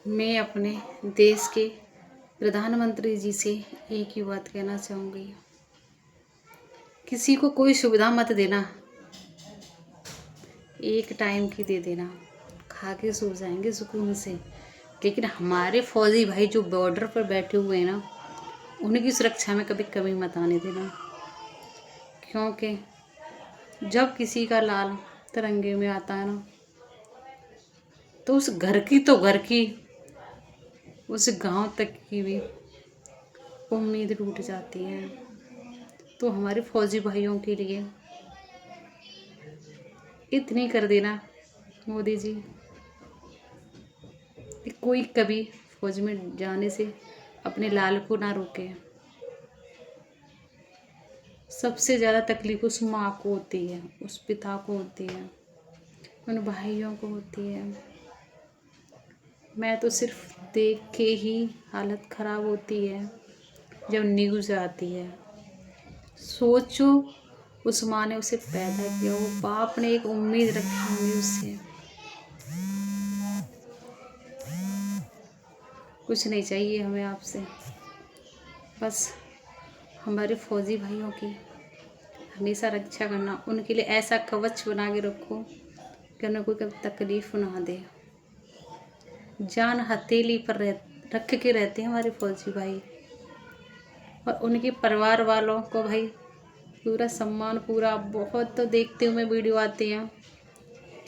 मैं अपने देश के प्रधानमंत्री जी से एक ही बात कहना चाहूँगी, किसी को कोई सुविधा मत देना, एक टाइम की दे देना, खा के सो जाएंगे सुकून से। लेकिन हमारे फौजी भाई जो बॉर्डर पर बैठे हुए हैं ना, उनकी सुरक्षा में कभी कमी मत आने देना, क्योंकि जब किसी का लाल तिरंगे में आता है ना, तो उस घर की तो घर की, उस गांव तक की भी उम्मीद टूट जाती है। तो हमारे फौजी भाइयों के लिए इतनी कर देना मोदी जी कि कोई कभी फौज में जाने से अपने लाल को ना रोके। सबसे ज़्यादा तकलीफ उस माँ को होती है, उस पिता को होती है, उन भाइयों को होती है। मैं तो सिर्फ देख के ही हालत ख़राब होती है जब न्यूज़ आती है। सोचो, उस माँ ने उसे पैदा किया, वो बाप ने एक उम्मीद रखी होगी उससे। कुछ नहीं चाहिए हमें आपसे, बस हमारे फौजी भाइयों की हमेशा रक्षा करना, उनके लिए ऐसा कवच बना के रखो कि उन्हें कोई कभी तकलीफ ना दे। जान हथेली पर रख के रहते हैं हमारे फौजी भाई, और उनके परिवार वालों को भाई पूरा सम्मान, पूरा बहुत तो देखते हुए वीडियो आते हैं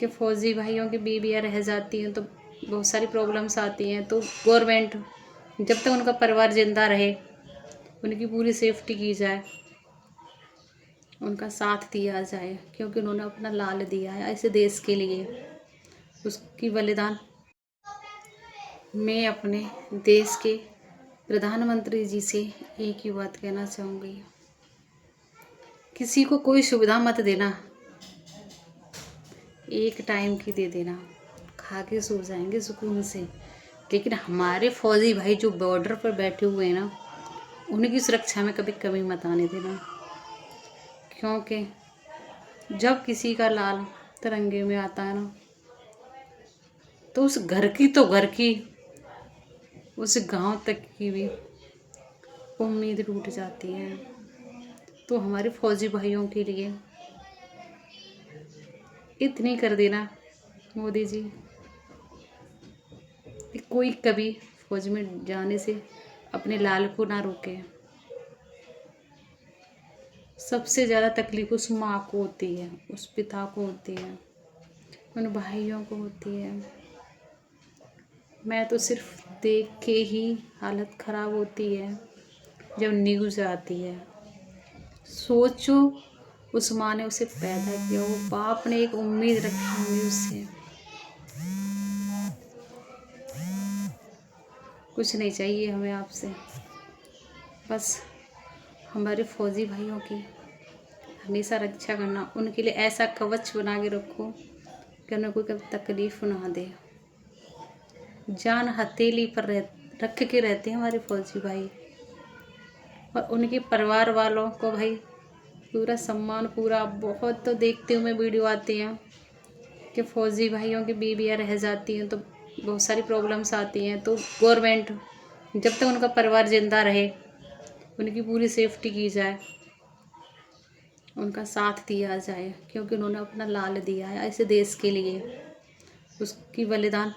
कि फौजी भाइयों की बीवियाँ रह जाती हैं तो बहुत सारी प्रॉब्लम्स आती हैं। तो गवर्नमेंट जब तक उनका परिवार जिंदा रहे उनकी पूरी सेफ्टी की जाए, उनका साथ दिया जाए, क्योंकि उन्होंने अपना लाल दिया है ऐसे देश के लिए, उसकी बलिदान। मैं अपने देश के प्रधानमंत्री जी से एक ही बात कहना चाहूँगी, किसी को कोई सुविधा मत देना, एक टाइम की दे देना, खा के सो जाएंगे सुकून से। लेकिन हमारे फौजी भाई जो बॉर्डर पर बैठे हुए हैं ना, उनकी सुरक्षा में कभी कमी मत आने देना, क्योंकि जब किसी का लाल तिरंगे में आता है ना, तो उस घर की तो घर की, उस गांव तक की भी उम्मीद टूट जाती है। तो हमारे फौजी भाइयों के लिए इतनी कर देना मोदी जी कि कोई कभी फौज में जाने से अपने लाल को ना रोके। सबसे ज़्यादा तकलीफ उस माँ को होती है, उस पिता को होती है, उन भाइयों को होती है। मैं तो सिर्फ देख के ही हालत ख़राब होती है जब न्यूज़ आती है। सोचो, उस माँ ने उसे पैदा किया, वो बाप ने एक उम्मीद रखी होगी उससे। कुछ नहीं चाहिए हमें आपसे, बस हमारे फौजी भाइयों की हमेशा रक्षा करना, उनके लिए ऐसा कवच बना के रखो कि उन्हें कोई कभी तकलीफ ना दे। जान हथेली पर रख के रहते हैं हमारे फौजी भाई, और उनके परिवार वालों को भाई पूरा सम्मान, पूरा बहुत तो देखते हुए वीडियो आते हैं कि फौजी भाइयों की बीवियाँ रह जाती हैं तो बहुत सारी प्रॉब्लम्स आती हैं। तो गवर्नमेंट जब तक उनका परिवार जिंदा रहे उनकी पूरी सेफ्टी की जाए, उनका साथ दिया जाए, क्योंकि उन्होंने अपना लाल दिया है ऐसे देश के लिए, उसकी बलिदान